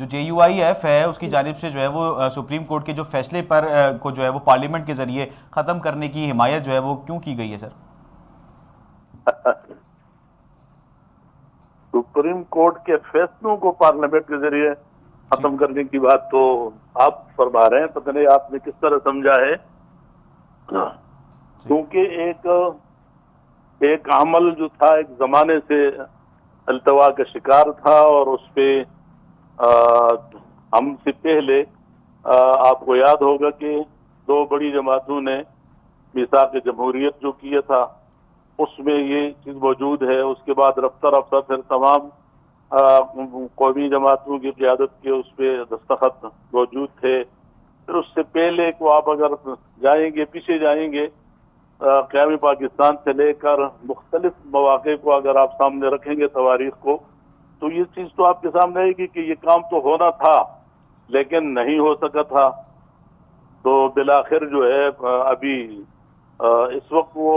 جو JUIF ہے اس کی جانب سے جو ہے وہ سپریم کورٹ کے جو فیصلے پر کو جو ہے وہ پارلیمنٹ کے ذریعے ختم کرنے کی حمایت جو ہے وہ کیوں کی گئی ہے سر؟ سپریم کورٹ کے فیصلوں کو پارلیمنٹ کے ذریعے ختم کرنے کی بات تو آپ فرما رہے ہیں، پتہ نہیں آپ نے کس طرح سمجھا ہے، کیونکہ ایک عمل جو تھا ایک زمانے سے التوا کا شکار تھا، اور اس پہ ہم سے پہلے آپ کو یاد ہوگا کہ دو بڑی جماعتوں نے میثاق جمہوریت جو کیا تھا اس میں یہ چیز موجود ہے. اس کے بعد رفتہ رفتہ پھر تمام قومی جماعتوں کی قیادت کے اس پہ دستخط موجود تھے. پھر اس سے پہلے کو آپ اگر جائیں گے، پیچھے جائیں گے، قیام پاکستان سے لے کر مختلف مواقع کو اگر آپ سامنے رکھیں گے، تواریخ کو، تو یہ چیز تو آپ کے سامنے آئے گی کہ یہ کام تو ہونا تھا لیکن نہیں ہو سکا تھا. تو بالآخر جو ہے ابھی اس وقت وہ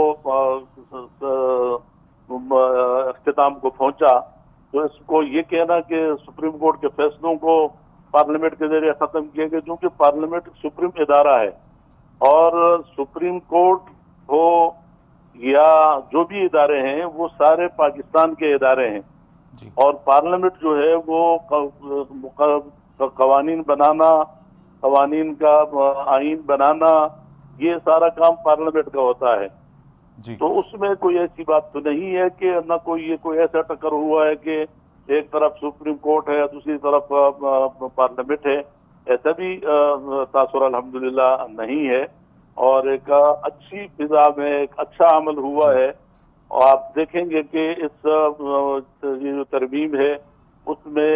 اختتام کو پہنچا. تو اس کو یہ کہنا کہ سپریم کورٹ کے فیصلوں کو پارلیمنٹ کے ذریعے ختم کیے گئے، کیونکہ پارلیمنٹ سپریم ادارہ ہے، اور سپریم کورٹ ہو یا جو بھی ادارے ہیں وہ سارے پاکستان کے ادارے ہیں. اور پارلیمنٹ جو ہے وہ قوانین بنانا، قوانین کا آئین بنانا، یہ سارا کام پارلیمنٹ کا ہوتا ہے. تو اس میں کوئی ایسی بات تو نہیں ہے کہ نہ کوئی ایسا ٹکر ہوا ہے کہ ایک طرف سپریم کورٹ ہے دوسری طرف پارلیمنٹ ہے. ایسا بھی تاثر الحمدللہ نہیں ہے، اور ایک اچھی فضا میں ایک اچھا عمل ہوا ہے. اور آپ دیکھیں گے کہ اس یہ جو ترمیم ہے اس میں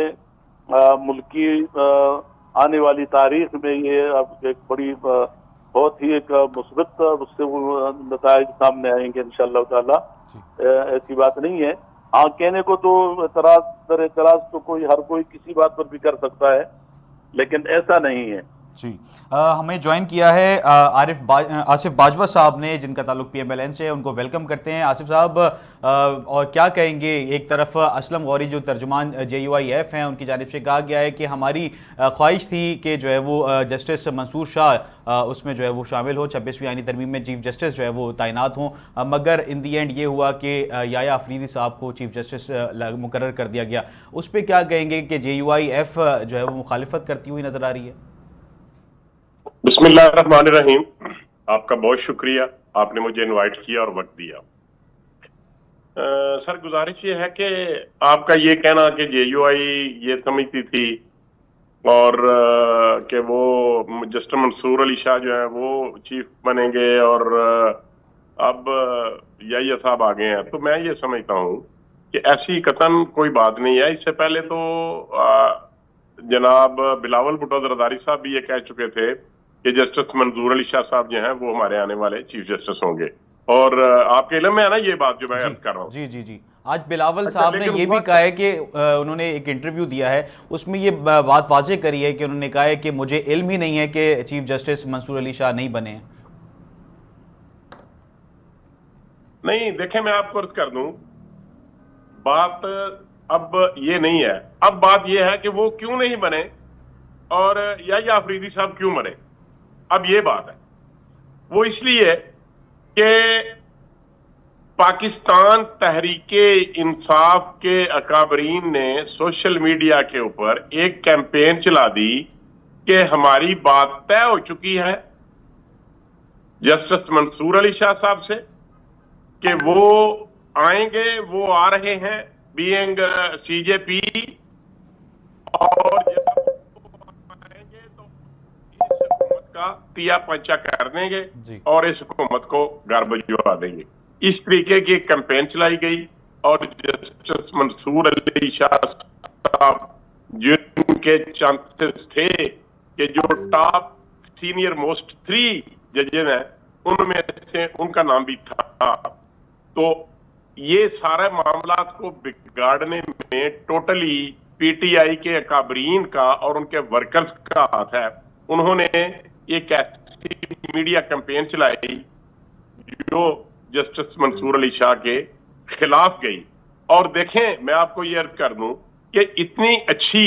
ملکی آنے والی تاریخ میں یہ ایک بڑی بہت ہی ایک مثبت اس سے وہ نتائج سامنے آئیں گے انشاءاللہ تعالی. ایسی بات نہیں ہے. ہاں، کہنے کو تو اعتراض تو ہر کوئی کسی بات پر بھی کر سکتا ہے، لیکن ایسا نہیں ہے. جی، ہمیں جوائن کیا ہے آصف باجوہ صاحب نے، جن کا تعلق PMLN سے ہے. ان کو ویلکم کرتے ہیں. آصف صاحب، اور کیا کہیں گے؟ ایک طرف اسلم غوری جو ترجمان JUIF ہیں، ان کی جانب سے کہا گیا ہے کہ ہماری خواہش تھی کہ جو ہے وہ جسٹس منصور شاہ اس میں جو ہے وہ شامل ہو، 26ویں آئینی ترمیم میں چیف جسٹس جو ہے وہ تعینات ہوں، مگر ان دی اینڈ یہ ہوا کہ یحییٰ آفریدی صاحب کو چیف جسٹس مقرر کر دیا گیا. اس پہ کیا کہیں گے کہ JUIF جو ہے وہ مخالفت کرتی ہوئی نظر آ رہی ہے؟ بسم اللہ الرحمن الرحیم. آپ کا بہت شکریہ، آپ نے مجھے انوائٹ کیا اور وقت دیا. سر، گزارش یہ ہے کہ آپ کا یہ کہنا کہ JUI یہ سمجھتی تھی اور کہ وہ جسٹس منصور علی شاہ جو ہیں وہ چیف بنیں گے اور اب یحییٰ صاحب آ گئے ہیں، تو میں یہ سمجھتا ہوں کہ ایسی قطعاً کوئی بات نہیں ہے. اس سے پہلے تو جناب بلاول بھٹو زرداری صاحب بھی یہ کہہ چکے تھے کہ جسٹس منظور علی شاہ صاحب جو ہیں وہ ہمارے آنے والے چیف جسٹس ہوں گے، اور آپ کے علم میں ہے نا یہ بات جو میں عرض کر رہا ہوں. جی. آج بلاول صاحب نے یہ بھی کہا ہے کہ انہوں نے ایک انٹرویو دیا ہے، اس میں یہ بات واضح کری ہے کہ انہوں نے کہا ہے کہ مجھے علم ہی نہیں ہے کہ چیف جسٹس منصور علی شاہ نہیں بنے ہیں. نہیں، دیکھیں میں آپ کو عرض کر دوں، بات اب یہ نہیں ہے. اب بات یہ ہے کہ وہ کیوں نہیں بنے اور یحییٰ آفریدی صاحب کیوں بنے. اب یہ بات ہے، وہ اس لیے کہ پاکستان تحریک انصاف کے اکابرین نے سوشل میڈیا کے اوپر ایک کیمپین چلا دی کہ ہماری بات طے ہو چکی ہے جسٹس منصور علی شاہ صاحب سے کہ وہ آئیں گے، وہ آ رہے ہیں بینگ CJP، اور آئیں گے تو اس حکومت کا تیا پنچا کر دیں گے اور اس حکومت کو گھر بھجوا دیں گے. اس طریقے کی کیمپین چلائی گئی، اور جسٹس منصور علی شاہ صاحب جن کے چانسز تھے کہ جو ٹاپ سینئر موسٹ 3 ججز ہیں ان میں سے ان کا نام بھی تھا. تو یہ سارے معاملات کو بگاڑنے میں ٹوٹلی PTI کے اکابرین کا اور ان کے ورکرز کا ہاتھ ہے. انہوں نے ایک ایسی میڈیا کیمپین چلائی جو جسٹس منصور علی شاہ کے خلاف گئی. اور دیکھیں میں آپ کو یہ عرض کر دوں کہ اتنی اچھی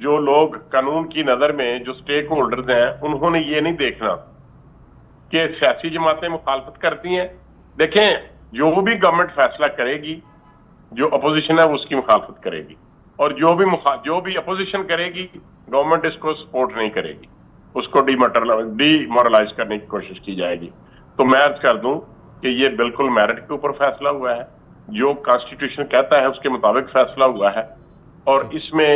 جو لوگ قانون کی نظر میں جو سٹیک ہولڈرز ہیں انہوں نے یہ نہیں دیکھنا کہ سیاسی جماعتیں مخالفت کرتی ہیں. دیکھیں جو بھی گورنمنٹ فیصلہ کرے گی جو اپوزیشن ہے اس کی مخالفت کرے گی, اور جو بھی اپوزیشن کرے گی گورنمنٹ اس کو سپورٹ نہیں کرے گی, اس کو ڈی مورلائز کرنے کی کوشش کی جائے گی. تو میں عرض کر دوں کہ یہ بالکل میرٹ کے اوپر فیصلہ ہوا ہے, جو کانسٹیٹیوشن کہتا ہے اس کے مطابق فیصلہ ہوا ہے, اور اس میں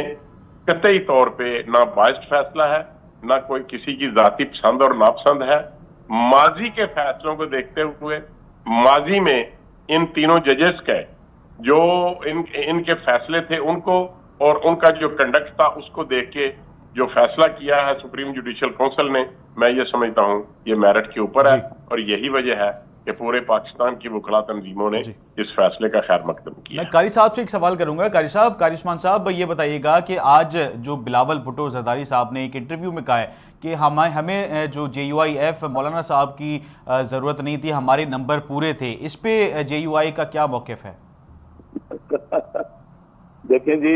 قطعی طور پہ نہ بائسڈ فیصلہ ہے نہ کوئی کسی کی ذاتی پسند اور ناپسند ہے. ماضی کے فیصلوں کو دیکھتے ہوئے ماضی میں ان تینوں ججز کے جو ان کے فیصلے تھے ان کو اور ان کا جو کنڈکٹ تھا اس کو دیکھ کے جو فیصلہ کیا ہے سپریم جوڈیشل کونسل نے, میں یہ سمجھتا ہوں یہ میرٹ کے اوپر ہے, اور یہی وجہ ہے کہ پورے پاکستان کی وکلا تنظیموں نے اس فیصلے کا خیر مقدم کیا. میں قاری صاحب سے ایک سوال کروں گا. قاری عثمان صاحب یہ بتائیے گا کہ آج جو بلاول بھٹو زرداری صاحب نے ایک انٹرویو میں کہا ہے کہ ہمیں جو جے یو آئی ایف مولانا صاحب کی ضرورت نہیں تھی, ہمارے نمبر پورے تھے, اس پہ جے یو آئی کا کیا موقف ہے؟ دیکھیں جی,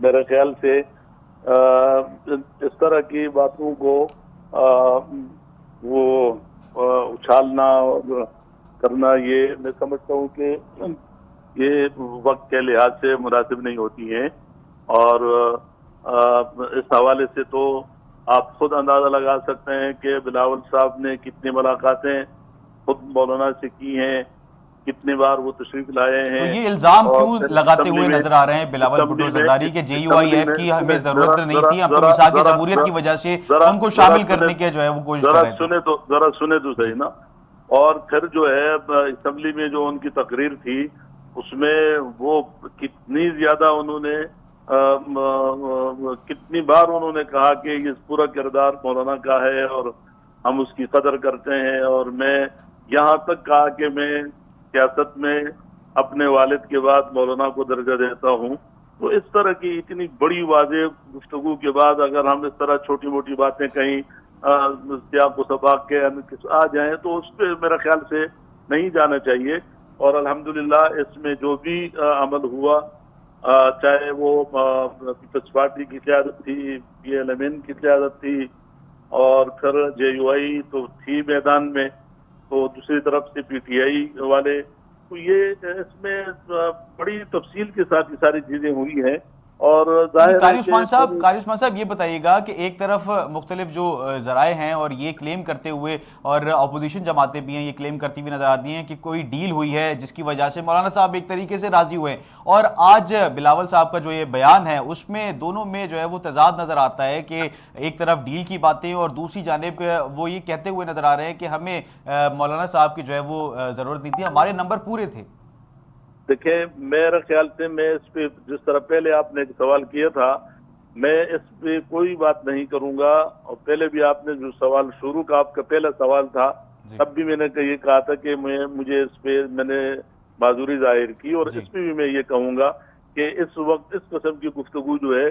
میرے خیال سے اس طرح کی باتوں کو وہ اچھالنا اور کرنا, یہ میں سمجھتا ہوں کہ یہ وقت کے لحاظ سے مناسب نہیں ہوتی ہیں, اور اس حوالے سے تو آپ خود اندازہ لگا سکتے ہیں کہ بلاول صاحب نے کتنی ملاقاتیں خود مولانا سے کی ہیں, کتنی بار وہ تشریف لائے ہیں. تو یہ الزام کیوں لگاتے ہوئے نظر آ رہے ہیں بلاول بھٹو زرداری کہ جے یو آئی ایف کی ہمیں ضرورت نہیں تھی, ہم تو میثاق جمہوریت کی وجہ سے ہم کو شامل کرنے کے جو ہے وہ کوشش کر رہے تھے. ذرا سنے تو صحیح نا. اور پھر جو ہے اسمبلی میں جو ان کی تقریر تھی اس میں وہ کتنی زیادہ انہوں نے کتنی بار انہوں نے کہا کہ یہ پورا کردار مولانا کا ہے اور ہم اس کی قدر کرتے ہیں, اور میں یہاں تک کہا کہ میں سیاست میں اپنے والد کے بعد مولانا کو درجہ دیتا ہوں. تو اس طرح کی اتنی بڑی واضح گفتگو کے بعد اگر ہم اس طرح چھوٹی موٹی باتیں کہیں سیاق و سباق کے آ جائیں تو اس پہ میرا خیال سے نہیں جانا چاہیے. اور الحمدللہ اس میں جو بھی عمل ہوا, چاہے وہ پیپلز پارٹی کی قیادت تھی, پی ایل ایم این کی قیادت تھی, اور پھر جے یو آئی تو تھی میدان میں, تو دوسری طرف سے پی ٹی آئی والے, تو یہ اس میں بڑی تفصیل کے ساتھ یہ ساری چیزیں ہوئی ہیں. اور قاری عثمان صاحب یہ بتائیے گا کہ ایک طرف مختلف جو ذرائع ہیں اور یہ کلیم کرتے ہوئے, اور اپوزیشن جماعتیں بھی ہیں یہ کلیم کرتی ہوئی نظر آتی ہیں کہ کوئی ڈیل ہوئی ہے جس کی وجہ سے مولانا صاحب ایک طریقے سے راضی ہوئے, اور آج بلاول صاحب کا جو یہ بیان ہے اس میں دونوں میں جو ہے وہ تضاد نظر آتا ہے کہ ایک طرف ڈیل کی باتیں اور دوسری جانب وہ یہ کہتے ہوئے نظر آ رہے ہیں کہ ہمیں مولانا صاحب کی جو ہے وہ ضرورت نہیں تھی, ہمارے نمبر پورے تھے. دیکھیں میرے خیال سے میں اس پہ جس طرح پہلے آپ نے ایک سوال کیا تھا, میں اس پہ کوئی بات نہیں کروں گا. اور پہلے بھی آپ نے جو سوال شروع کا آپ کا پہلا سوال تھا, تب بھی میں نے یہ کہا تھا کہ مجھے اس پہ میں نے معذوری ظاہر کی, اور اس پہ بھی میں یہ کہوں گا کہ اس وقت اس قسم کی گفتگو جو ہے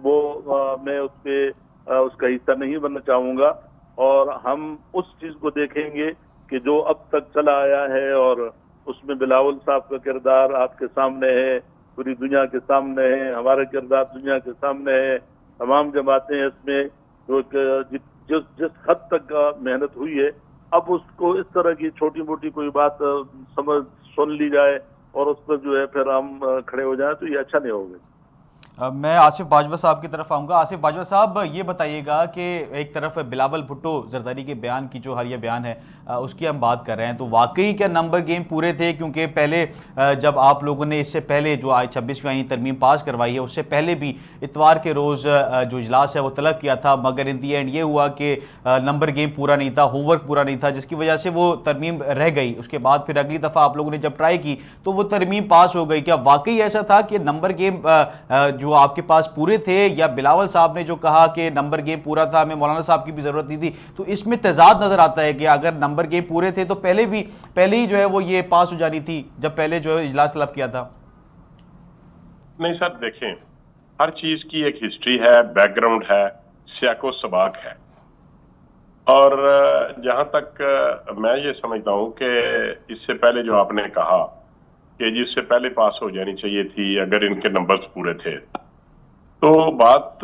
وہ میں اس پہ اس کا حصہ نہیں بننا چاہوں گا. اور ہم اس چیز کو دیکھیں گے کہ جو اب تک چلا آیا ہے, اور اس میں بلاول صاحب کا کردار آپ کے سامنے ہے, پوری دنیا کے سامنے ہے, ہمارا کردار دنیا کے سامنے ہے, تمام جماعتیں اس میں جس حد تک محنت ہوئی ہے, اب اس کو اس طرح کی چھوٹی موٹی کوئی بات سن لی جائے اور اس پر جو ہے پھر ہم کھڑے ہو جائیں تو یہ اچھا نہیں ہوگا. میں آصف باجوہ صاحب کی طرف آؤں گا. آصف باجوہ صاحب یہ بتائیے گا کہ ایک طرف بلاول بھٹو زرداری کے بیان کی جو حالیہ بیان ہے اس کی ہم بات کر رہے ہیں, تو واقعی کیا نمبر گیم پورے تھے؟ کیونکہ پہلے جب آپ لوگوں نے اس سے پہلے جو 26ویں آئینی ترمیم پاس کروائی ہے اس سے پہلے بھی اتوار کے روز جو اجلاس ہے وہ طلب کیا تھا, مگر ان دی اینڈ یہ ہوا کہ نمبر گیم پورا نہیں تھا, ہوم ورک پورا نہیں تھا, جس کی وجہ سے وہ ترمیم رہ گئی. اس کے بعد پھر اگلی دفعہ آپ لوگوں نے جب ٹرائی کی تو وہ ترمیم پاس ہو گئی. کیا واقعی ایسا تھا کہ نمبر گیم جو آپ کے پاس پورے تھے, یا بلاول صاحب نے جو کہا کہ نمبر گیم پورا تھا, ہمیں مولانا صاحب کی بھی ضرورت نہیں تھی؟ تو اس میں تضاد نظر آتا ہے کہ اگر نمبر گیم پورے تھے تو پہلے ہی جو ہے وہ یہ پاس ہو جانی تھی جب پہلے جو ہے اجلاس طلب کیا تھا. نہیں سر, دیکھیں ہر چیز کی ایک ہسٹری ہے, بیک گراؤنڈ ہے, سیاق و سباق ہے, اور جہاں تک میں یہ سمجھتا ہوں کہ اس سے پہلے جو آپ نے کہا کہ جس سے پہلے پاس ہو جانی چاہیے تھی اگر ان کے نمبرز پورے تھے, تو بات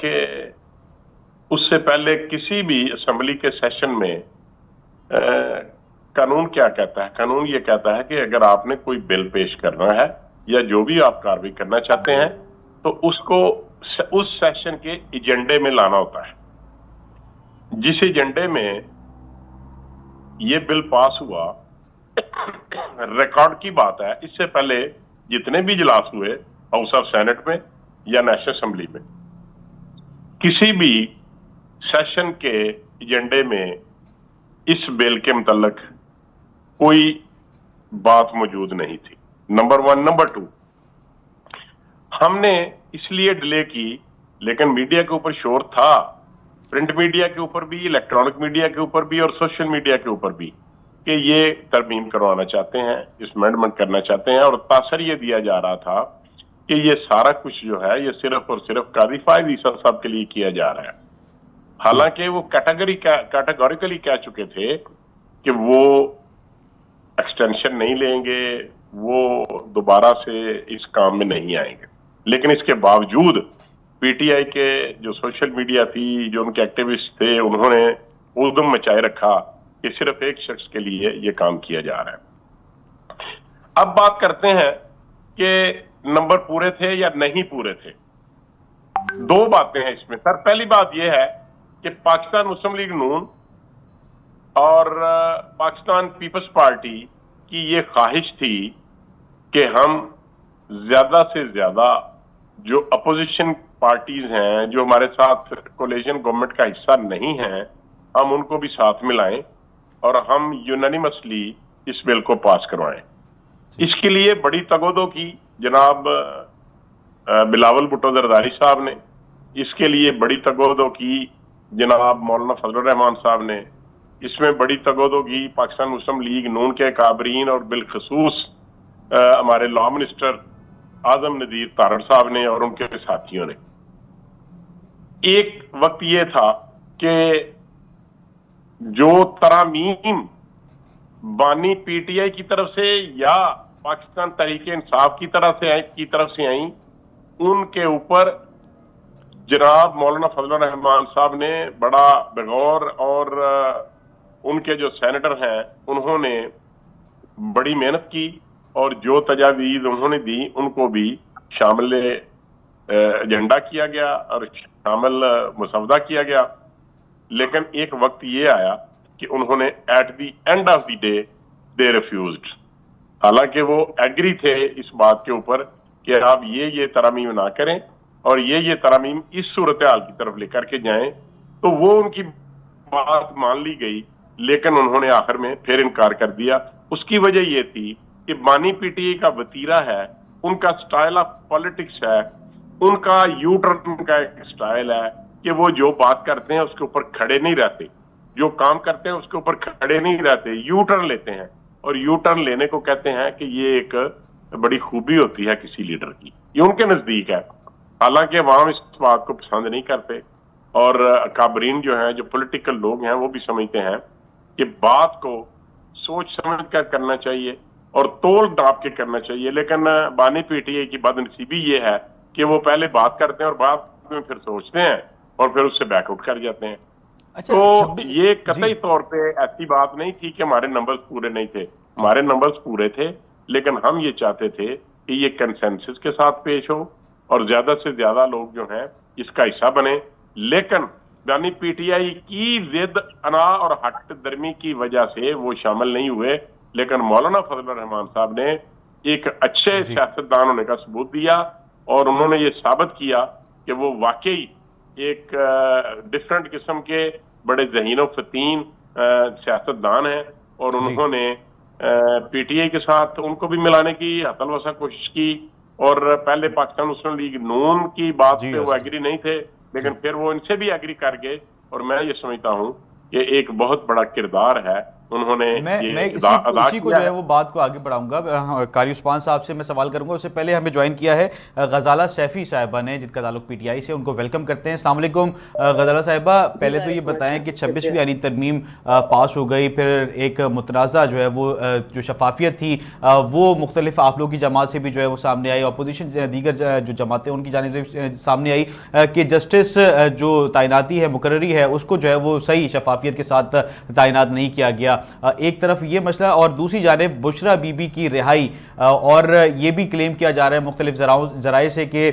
کہ اس سے پہلے کسی بھی اسمبلی کے سیشن میں قانون کیا کہتا ہے؟ قانون یہ کہتا ہے کہ اگر آپ نے کوئی بل پیش کرنا ہے یا جو بھی آپ کارروائی کرنا چاہتے ہیں تو اس کو اس سیشن کے ایجنڈے میں لانا ہوتا ہے. جس ایجنڈے میں یہ بل پاس ہوا، ریکارڈ کی بات ہے، اس سے پہلے جتنے بھی اجلاس ہوئے ہاؤس آف سینٹ میں یا نیشنل اسمبلی میں، کسی بھی سیشن کے ایجنڈے میں اس بل کے متعلق کوئی بات موجود نہیں تھی. نمبر 1. نمبر 2، ہم نے اس لیے ڈیلے کی، لیکن میڈیا کے اوپر شور تھا، پرنٹ میڈیا کے اوپر بھی، الیکٹرانک میڈیا کے اوپر بھی اور سوشل میڈیا کے اوپر بھی، کہ یہ ترمیم کروانا چاہتے ہیں، اس امینڈمنٹ کرنا چاہتے ہیں، اور تاثر یہ دیا جا رہا تھا کہ یہ سارا کچھ جو ہے یہ صرف اور صرف قاضی فائز عیسیٰ صاحب کے لیے کیا جا رہا ہے. حالانکہ وہ کیٹیگوریکلی کہہ چکے تھے کہ وہ ایکسٹینشن نہیں لیں گے، وہ دوبارہ سے اس کام میں نہیں آئیں گے. لیکن اس کے باوجود پی ٹی آئی کے جو سوشل میڈیا تھی، جو ان کے ایکٹیوسٹ تھے، انہوں نے ادھم مچائے رکھا کہ صرف ایک شخص کے لیے یہ کام کیا جا رہا ہے. اب بات کرتے ہیں کہ نمبر پورے تھے یا نہیں پورے تھے. دو باتیں ہیں اس میں. سر، پہلی بات یہ ہے کہ پاکستان مسلم لیگ نون اور پاکستان پیپلز پارٹی کی یہ خواہش تھی کہ ہم زیادہ سے زیادہ جو اپوزیشن پارٹیز ہیں، جو ہمارے ساتھ کولیشن گورنمنٹ کا حصہ نہیں ہیں، ہم ان کو بھی ساتھ ملائیں اور ہم یونانیمسلی اس بل کو پاس کروائیں. اس کے لیے بڑی تگودو کی جناب بلاول بھٹو زرداری صاحب نے، اس کے لیے بڑی تگودو کی جناب مولانا فضل الرحمان صاحب نے، اس میں بڑی تگودو کی پاکستان مسلم لیگ نون کے کابرین اور بالخصوص ہمارے لا منسٹر اعظم نذیر تارڑ صاحب نے اور ان کے ساتھیوں نے. ایک وقت یہ تھا کہ جو ترامیم بانی پی ٹی آئی کی طرف سے یا پاکستان تحریک انصاف کی طرف سے آئیں، ان کے اوپر جناب مولانا فضل الرحمان صاحب نے بڑا بغور، اور ان کے جو سینیٹر ہیں انہوں نے بڑی محنت کی، اور جو تجاویز انہوں نے دی ان کو بھی شامل ایجنڈا کیا گیا اور شامل مسودہ کیا گیا. لیکن ایک وقت یہ آیا کہ انہوں نے at the end of the day they refused. حالانکہ وہ ایگری تھے اس بات کے اوپر کہ آپ یہ ترامیم نہ کریں اور یہ ترامیم اس صورتحال کی طرف لے کر کے جائیں، تو وہ ان کی بات مان لی گئی، لیکن انہوں نے آخر میں پھر انکار کر دیا. اس کی وجہ یہ تھی کہ بانی پی ٹی آئی کا وتیرہ ہے، ان کا سٹائل آف پالیٹکس ہے، ان کا یو ٹرن کا ایک سٹائل ہے کہ وہ جو بات کرتے ہیں اس کے اوپر کھڑے نہیں رہتے، جو کام کرتے ہیں اس کے اوپر کھڑے نہیں رہتے، یو ٹرن لیتے ہیں. اور یو ٹرن لینے کو کہتے ہیں کہ یہ ایک بڑی خوبی ہوتی ہے کسی لیڈر کی، یہ ان کے نزدیک ہے. حالانکہ عوام اس بات کو پسند نہیں کرتے، اور اکابرین جو ہیں، جو پولیٹیکل لوگ ہیں، وہ بھی سمجھتے ہیں کہ بات کو سوچ سمجھ کر کرنا چاہیے اور تول ڈانپ کے کرنا چاہیے. لیکن بانی پی ٹی آئی کی بدنصیبی یہ ہے کہ وہ پہلے بات کرتے ہیں اور بعد میں پھر سوچتے ہیں اور پھر اس سے بیک آؤٹ کر جاتے ہیں. تو یہ قطعی طور پہ ایسی بات نہیں تھی کہ ہمارے نمبرز پورے نہیں تھے، ہمارے نمبرز پورے تھے، لیکن ہم یہ چاہتے تھے کہ یہ کنسنسس کے ساتھ پیش ہو اور زیادہ سے زیادہ لوگ جو ہیں اس کا حصہ بنے. لیکن بانی پی ٹی آئی کی ضد، انا اور ہٹ درمی کی وجہ سے وہ شامل نہیں ہوئے. لیکن مولانا فضل الرحمان صاحب نے ایک اچھے سیاستدان ہونے کا ثبوت دیا، اور انہوں نے یہ ثابت کیا کہ وہ واقعی ایک ڈفرنٹ قسم کے بڑے ذہین و فتین سیاستدان ہیں، اور انہوں نے پی ٹی آئی کے ساتھ ان کو بھی ملانے کی حتی الوسع کوشش کی. اور پہلے پاکستان مسلم لیگ نون کی بات پہ وہ ایگری نہیں تھے، لیکن پھر وہ ان سے بھی ایگری کر گئے. اور میں یہ سمجھتا ہوں کہ ایک بہت بڑا کردار ہے انہوں نے میں یہ اسی ادا کو کیا جو ہے وہ بات کو آگے بڑھاؤں گا. قاری عثمان صاحب سے میں سوال کروں گا. اس سے پہلے ہمیں جوائن کیا ہے غزالہ سیفی صاحبہ نے, جن کا تعلق پی ٹی آئی سے. ان کو ویلکم کرتے ہیں. السلام علیکم غزالہ صاحبہ. پہلے تو یہ بتائیں کہ 26ویں آئینی ترمیم پاس ہو گئی, پھر ایک متنازع جو ہے وہ جو شفافیت تھی وہ مختلف آپ لوگ کی جماعت سے بھی جو ہے وہ سامنے آئی, اپوزیشن دیگر جو جماعتیں ان کی جانب سے سامنے آئی کہ جسٹس جو تعیناتی ہے, مقرری ہے, اس کو جو ہے وہ صحیح شفافیت کے ساتھ تعینات نہیں کیا گیا. ایک طرف یہ مسئلہ, اور دوسری جانب بشرا بی بی کی رہائی, اور یہ بھی کلیم کیا جا رہا ہے مختلف ذرائع سے کہ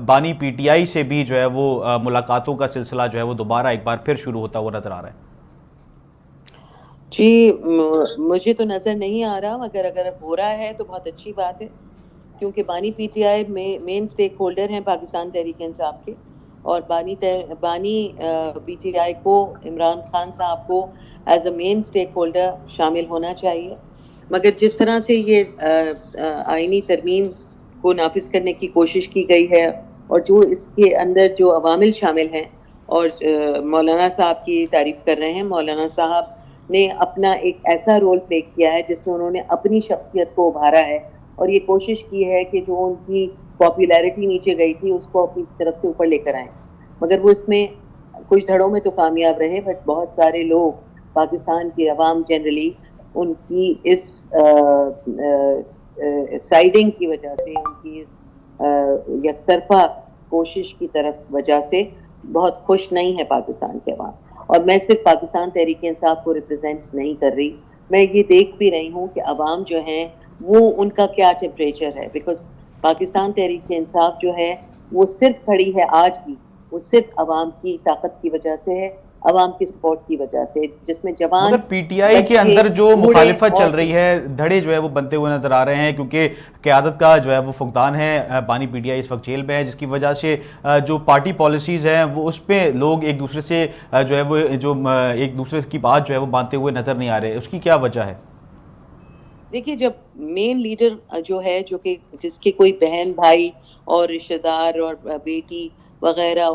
بانی پی ٹی آئی سے بھی جو ہے وہ ملاقاتوں کا سلسلہ جو ہے وہ دوبارہ ایک بار پھر شروع ہوتا ہوا نظر آ رہا ہے. جی مجھے تو نظر نہیں آ رہا, مگر اگر ہو رہا ہے تو بہت اچھی بات ہے, کیونکہ بانی P T I main steak holder ہیں پاکستان تحریک انصاف کے, اور بانی پی ٹی آئی کو عمران خان صاحب کو as a main steak holder شامل ہونا چاہیے. مگر جس طرح سے یہ آئینی ترمیم کو نافذ کرنے کی کوشش کی گئی ہے, اور جو اس کے اندر جو عوامل شامل ہیں, اور مولانا صاحب کی تعریف کر رہے ہیں, مولانا صاحب نے اپنا ایک ایسا رول پلے کیا ہے جس میں انہوں نے اپنی شخصیت کو ابھارا ہے, اور یہ کوشش کی ہے کہ جو ان کی پاپولیرٹی نیچے گئی تھی اس کو اپنی طرف سے اوپر لے کر آئیں. مگر وہ اس میں کچھ دھڑوں میں تو کامیاب رہے, بٹ بہت سارے لوگ پاکستان کی عوام جنرلی ان کی اس سائیڈنگ کی وجہ سے, ان کی اس یک طرفہ کوشش کی طرف وجہ سے بہت خوش نہیں ہے پاکستان کے عوام. اور میں صرف پاکستان تحریک انصاف کو ریپرزینٹ نہیں کر رہی, میں یہ دیکھ بھی رہی ہوں کہ عوام جو ہیں وہ ان کا کیا ٹیمپریچر ہے, بیکاز پاکستان تحریک انصاف جو ہے وہ صرف کھڑی ہے آج بھی, وہ صرف عوام کی طاقت کی وجہ سے ہے, عوام کی سپورٹ کی وجہ سے, جس میں جوان, مگر پی ٹی آئی کے اندر جو مخالفت چل رہی ہے, دھڑے جو ہے وہ بنتے ہوئے نظر آ رہے ہیں, کیونکہ قیادت کا جو ہے وہ فقدان ہے. بانی پی ٹی آئی اس وقت جیل میں ہے, جس کی وجہ سے جو پارٹی پالیسیز ہیں وہ اس پہ لوگ ایک دوسرے سے جو ہے وہ ایک دوسرے کی بات جو ہے وہ مانتے ہوئے نظر نہیں آ رہے. اس کی کیا وجہ ہے؟ دیکھیے, جب مین لیڈر جو ہے, جو کہ جس کے کوئی بہن بھائی اور رشتہ دار اور بیٹی وغیرہ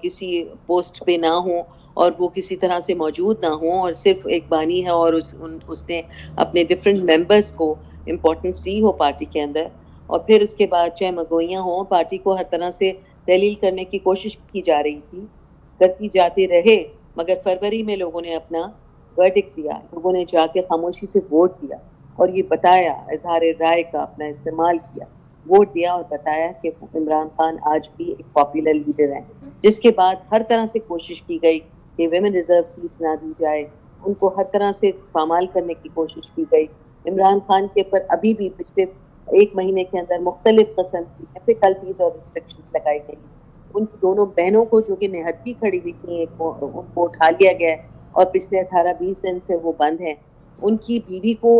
کسی پوسٹ پہ نہ ہوں, اور وہ کسی طرح سے موجود نہ ہوں, اور صرف ایک بانی ہے اور اس نے اپنے ڈفرینٹ ممبرز کو امپورٹنس دی ہو پارٹی کے اندر, اور پھر اس کے بعد چاہے مگوئیاں ہوں, پارٹی کو ہر طرح سے دلیل کرنے کی کوشش کی جا رہی تھی, کرتی جاتے رہے. مگر فروری میں لوگوں نے اپنا ورڈکٹ دیا, لوگوں نے جا کے خاموشی سے ووٹ دیا اور یہ بتایا, اظہار رائے کا اپنا استعمال کیا, ووٹ دیا اور بتایا کہ عمران خان آج بھی ایک پاپولر لیڈر ہیں. جس کے بعد ہر طرح سے کوشش کی گئی کہ ویمن ریزرو سیٹ نہ دی جائے, ان کو ہر طرح سے پامال کرنے کی کوشش کی گئی. عمران خان کے پر ابھی بھی پچھلے ایک مہینے کے اندر مختلف قسم کی ڈیفیکلٹیز اور ریسٹرکشنز لگائی گئی. ان کی دونوں بہنوں کو جو کہ نہتی کھڑی ہوئی تھیں, ان کو اٹھا لیا گیا اور پچھلے 18-20 دن سے وہ بند ہیں. ان کی بیوی کو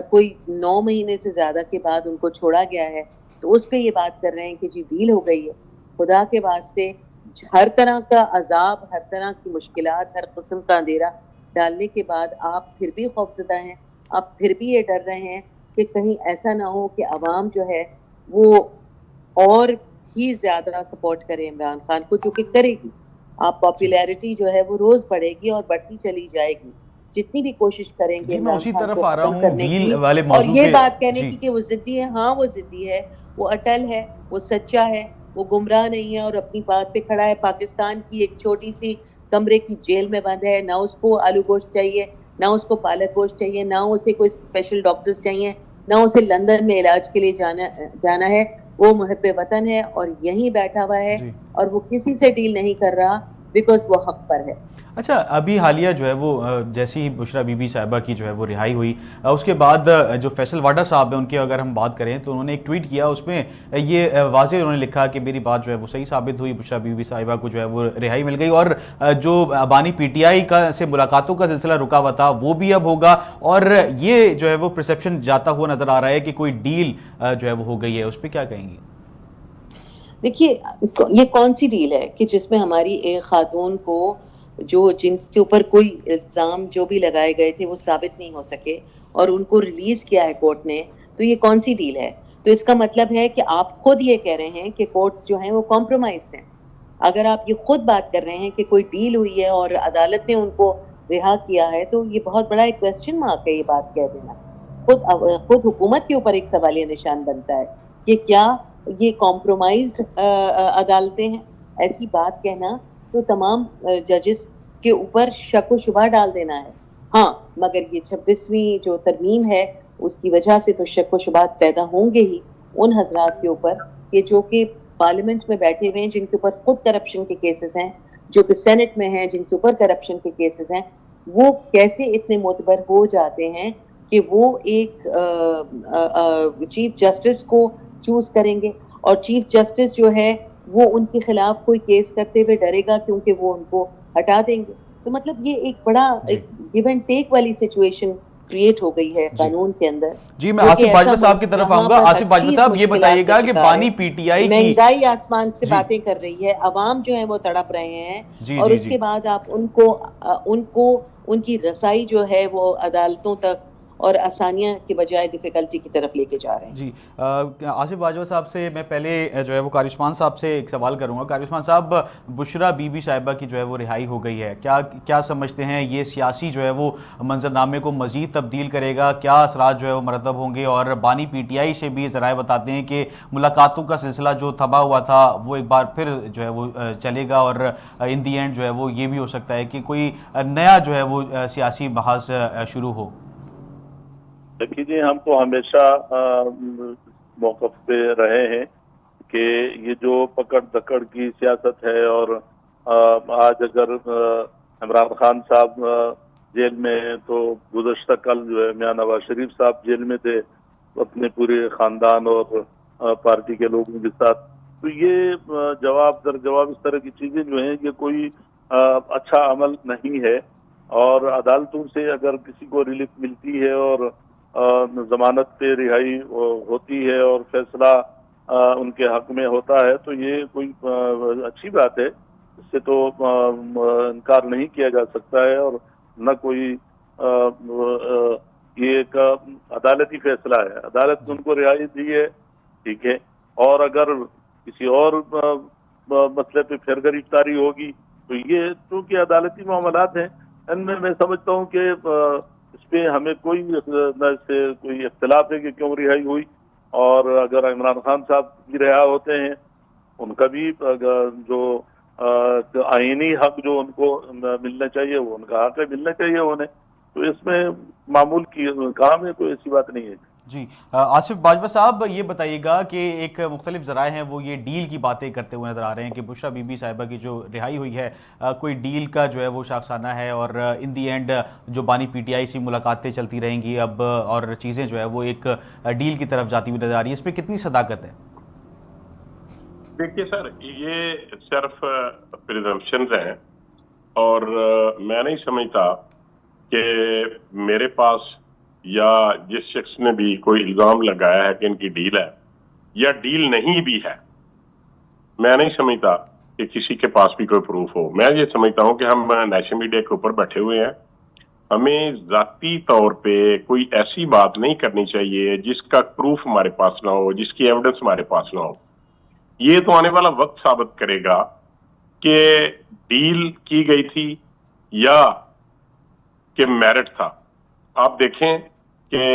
کوئی 9 مہینے سے زیادہ کے بعد ان کو چھوڑا گیا ہے, تو اس پہ یہ بات کر رہے ہیں کہ جی ڈیل ہو گئی ہے. خدا کے واسطے, ہر طرح کا عذاب, ہر طرح کی مشکلات, ہر قسم کا اندھیرا ڈالنے کے بعد آپ پھر بھی خوفزدہ ہیں, آپ پھر بھی یہ ڈر رہے ہیں کہ کہیں ایسا نہ ہو کہ عوام جو ہے وہ اور ہی زیادہ سپورٹ کرے عمران خان کو, جو کہ کرے گی. آپ پاپولیرٹی جو ہے وہ روز بڑھے گی اور بڑھتی چلی جائے گی, جتنی بھی کوشش کریں گے میں عمران اسی خان طرف کو آ رہا ختم ہوں کرنے ڈیل کی. والے اور موضوع یہ بات کہنے جی. کی کہ وہ ضدی ہے, ہاں وہ ضدی ہے, وہ اٹل ہے, وہ سچا ہے, وہ گمراہ نہیں ہے اور اپنی بات پہ کھڑا ہے. پاکستان کی ایک چھوٹی سی کمرے کی جیل میں بند ہے, نہ اس کو آلو گوشت چاہیے, نہ اس کو پالک گوشت چاہیے, نہ اسے کوئی اسپیشل ڈاکٹرز چاہیے, نہ اسے لندن میں علاج کے لیے جانا ہے. وہ محب وطن ہے اور یہیں بیٹھا ہوا ہے, جی. اور وہ کسی سے ڈیل نہیں کر رہا بیکاز وہ حق پر ہے. اچھا, ابھی حالیہ جو ہے وہ جیسی ہی بشرا بی بی صاحبہ کی جو ہے وہ رہائی ہوئی, اس کے بعد جو فیصل واڈا صاحب ہیں ان کی اگر ہم بات کریں تو انہوں نے ایک ٹویٹ کیا, اس میں یہ واضح انہوں نے لکھا کہ میری بات جو ہے وہ صحیح ثابت ہوئی, بشرا بی بی صاحبہ کو جو ہے وہ رہائی مل گئی, اور جو بانی پی ٹی آئی کا سے ملاقاتوں کا سلسلہ رکا ہوا تھا وہ بھی اب ہوگا, اور یہ جو ہے وہ پرسیپشن جاتا ہوا نظر آ رہا ہے کہ کوئی ڈیل جو ہے وہ ہو گئی ہے. اس پہ کیا کہیں گی؟ دیکھیے, یہ کون سی ڈیل ہے کہ جس میں ہماری ایک خاتون کو جن کے اوپر کوئی الزام جو بھی لگائے گئے تھے وہ ثابت نہیں ہو سکے اور ان کو ریلیز کیا ہے کورٹ نے, تو یہ کون سی ڈیل ہے؟ تو اس کا مطلب ہے کہ آپ خود یہ کہہ رہے ہیں کہ کورٹس جو ہیں وہ کمپرومائزڈ ہیں. اگر آپ یہ خود بات کر رہے ہیں کہ کوئی ڈیل ہوئی ہے اور عدالت نے ان کو رہا کیا ہے، تو یہ بہت بڑا ایک کویسچن مارک ہے یہ بات کہہ دینا. خود حکومت کے اوپر ایک سوالیہ نشان بنتا ہے کہ کیا یہ کمپرومائزڈ عدالتیں ہیں. ایسی بات کہنا تو تمام ججز کے اوپر شک و شبہ ڈال دینا ہے. ہاں مگر یہ 26ویں جو ترمیم ہے اس کی وجہ سے تو شک و شبہات پیدا ہوں گے ہی ان حضرات کے اوپر کہ جو کہ پارلیمنٹ میں بیٹھے ہوئے ہیں، جن کے اوپر خود کرپشن کے کیسز ہیں، جو کہ سینٹ میں ہیں جن کے اوپر کرپشن کے کیسز ہیں. وہ کیسے اتنے معتبر ہو جاتے ہیں کہ وہ ایک چیف جسٹس کو چوز کریں گے، اور چیف جسٹس جو ہے وہ ان کے خلاف کوئی کیس کرتے ہوئے ڈرے گا کیونکہ وہ ان کو ہٹا دیں گے. تو مطلب یہ ایک بڑا گیو اینڈ ٹیک والی سچویشن کریٹ ہو گئی ہے قانون کے اندر. جی میں آصف باجوہ صاحب کی طرف آؤں گا. آصف باجوہ صاحب یہ بتائیے گا کہ بانی پی ٹی آئی کی مہنگائی آسمان سے باتیں کر رہی ہے، عوام جو ہے وہ تڑپ رہے ہیں، اور اس کے بعد آپ ان کو ان کی رسائی جو ہے وہ عدالتوں تک اور آسانیاں کے بجائے ڈیفیکلٹی کی طرف لے کے جا رہے ہیں. جی آصف باجوہ صاحب سے میں پہلے جو ہے وہ قاری عثمان صاحب سے ایک سوال کروں گا. قاری عثمان صاحب، بشرا بی بی صاحبہ کی جو ہے وہ رہائی ہو گئی ہے، کیا سمجھتے ہیں یہ سیاسی جو ہے وہ منظرنامے کو مزید تبدیل کرے گا؟ کیا اثرات جو ہے وہ مرتب ہوں گے؟ اور بانی پی ٹی آئی سے بھی ذرائع بتاتے ہیں کہ ملاقاتوں کا سلسلہ جو تھما ہوا تھا وہ ایک بار پھر جو ہے وہ چلے گا، اور ان دی اینڈ جو ہے وہ یہ بھی ہو سکتا ہے کہ کوئی نیا جو ہے وہ سیاسی بحث شروع ہو. دیکھیے جی، ہم تو ہمیشہ موقف پہ رہے ہیں کہ یہ جو پکڑ دکڑ کی سیاست ہے، اور آج اگر عمران خان صاحب جیل میں ہیں تو گزشتہ کل جو ہے میاں نواز شریف صاحب جیل میں تھے اپنے پورے خاندان اور پارٹی کے لوگوں کے ساتھ. تو یہ جواب در جواب اس طرح کی چیزیں جو ہیں یہ کوئی اچھا عمل نہیں ہے. اور عدالتوں سے اگر کسی کو ریلیف ملتی ہے اور ضمانت پہ رہائی ہوتی ہے اور فیصلہ ان کے حق میں ہوتا ہے تو یہ کوئی اچھی بات ہے، اس سے تو انکار نہیں کیا جا سکتا ہے. اور نہ کوئی یہ ایک عدالتی فیصلہ ہے، عدالت نے ان کو رہائی دی ہے، ٹھیک ہے. اور اگر کسی اور مسئلے پہ پھر گرفتاری ہوگی تو یہ چونکہ عدالتی معاملات ہیں، ان میں میں سمجھتا ہوں کہ اس پہ ہمیں کوئی نہ سے کوئی اختلاف ہے کہ کیوں رہائی ہوئی. اور اگر عمران خان صاحب بھی رہا ہوتے ہیں، ان کا بھی جو آئینی حق جو ان کو ملنا چاہیے وہ ان کا حق ہے، ملنا چاہیے انہیں. تو اس میں معمول کی کام ہے، کوئی ایسی بات نہیں ہے. جی آصف باجوہ صاحب یہ بتائیے گا کہ ایک مختلف ذرائع ہیں وہ یہ ڈیل کی باتیں کرتے ہوئے نظر آ رہے ہیں کہ بشرا بی بی صاحبہ کی جو رہائی ہوئی ہے کوئی ڈیل کا جو ہے وہ شاخسانہ ہے، اور ان دی اینڈ جو بانی پی ٹی آئی سے ملاقاتیں چلتی رہیں گی اب، اور چیزیں جو ہے وہ ایک ڈیل کی طرف جاتی ہوئی نظر آ رہی ہے. اس پہ کتنی صداقت ہے؟ دیکھیے سر، یہ صرف پریزمپشنز ہیں، اور میں نہیں سمجھتا کہ میرے پاس یا جس شخص نے بھی کوئی الزام لگایا ہے کہ ان کی ڈیل ہے یا ڈیل نہیں بھی ہے، میں نہیں سمجھتا کہ کسی کے پاس بھی کوئی پروف ہو. میں یہ سمجھتا ہوں کہ ہم نیشنل میڈیا کے اوپر بیٹھے ہوئے ہیں، ہمیں ذاتی طور پہ کوئی ایسی بات نہیں کرنی چاہیے جس کا پروف ہمارے پاس نہ ہو، جس کی ایویڈنس ہمارے پاس نہ ہو. یہ تو آنے والا وقت ثابت کرے گا کہ ڈیل کی گئی تھی یا کہ میرٹ تھا. آپ دیکھیں کہ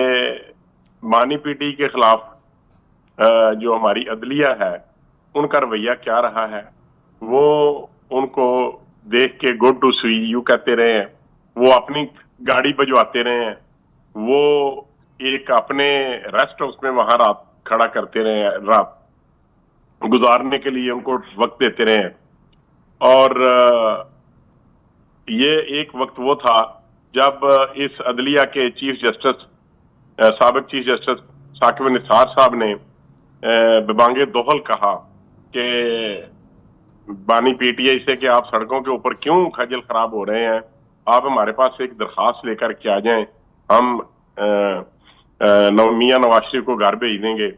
بانی پی ٹی کے خلاف جو ہماری عدلیہ ہے ان کا رویہ کیا رہا ہے. وہ ان کو دیکھ کے گڈ ٹو سی یو کہتے رہے ہیں، وہ اپنی گاڑی بجواتے رہے ہیں، وہ ایک اپنے ریسٹ ہاؤس میں وہاں رات کھڑا کرتے رہے ہیں، رات گزارنے کے لیے ان کو وقت دیتے رہے ہیں. اور یہ ایک وقت وہ تھا جب اس عدلیہ کے چیف جسٹس سابق چیف جسٹس ثاقب نثار صاحب نے ببانگ دوحل کہا کہ بانی پی ٹی آئی سے کہ آپ سڑکوں کے اوپر کیوں خجل خراب ہو رہے ہیں، آپ ہمارے پاس ایک درخواست لے کر کے آ جائیں، ہم میاں نواز شریف کو گھر بھیج دیں گے.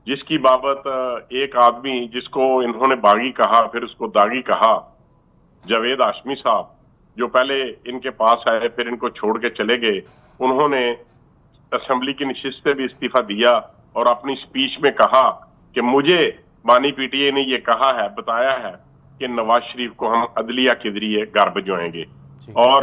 جس کی بابت ایک آدمی جس کو انہوں نے باغی کہا پھر اس کو داغی کہا، جاوید ہاشمی صاحب، جو پہلے ان کے پاس آئے پھر ان کو چھوڑ کے چلے گئے، انہوں نے اسمبلی کی نشست سے بھی استعفیٰ دیا اور اپنی سپیچ میں کہا کہ مجھے بانی پی ٹی آئی نے یہ کہا ہے، بتایا ہے کہ نواز شریف کو ہم عدلیہ کے ذریعے گھر بھجوائیں گے. اور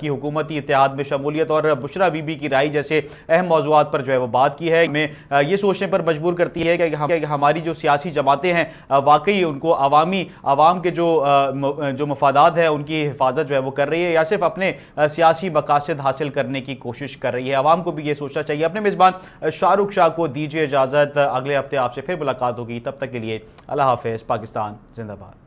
کی حکومتی اتحاد میں شمولیت اور بشرا بی بی کی رہائی جیسے اہم موضوعات پر جو ہے وہ بات کی ہے. ہمیں یہ سوچنے پر مجبور کرتی ہے کہ ہماری جو سیاسی جماعتیں ہیں واقعی ان کو عوام کے جو مفادات ہیں ان کی حفاظت جو ہے وہ کر رہی ہے یا صرف اپنے سیاسی مقاصد حاصل کرنے کی کوشش کر رہی ہے. عوام کو بھی یہ سوچنا چاہیے. اپنے میزبان شاہ رخ شاہ کو دیجیے اجازت. اگلے ہفتے آپ سے پھر ملاقات ہوگی. تب تک کے لیے اللہ حافظ. پاکستان زندہ باد.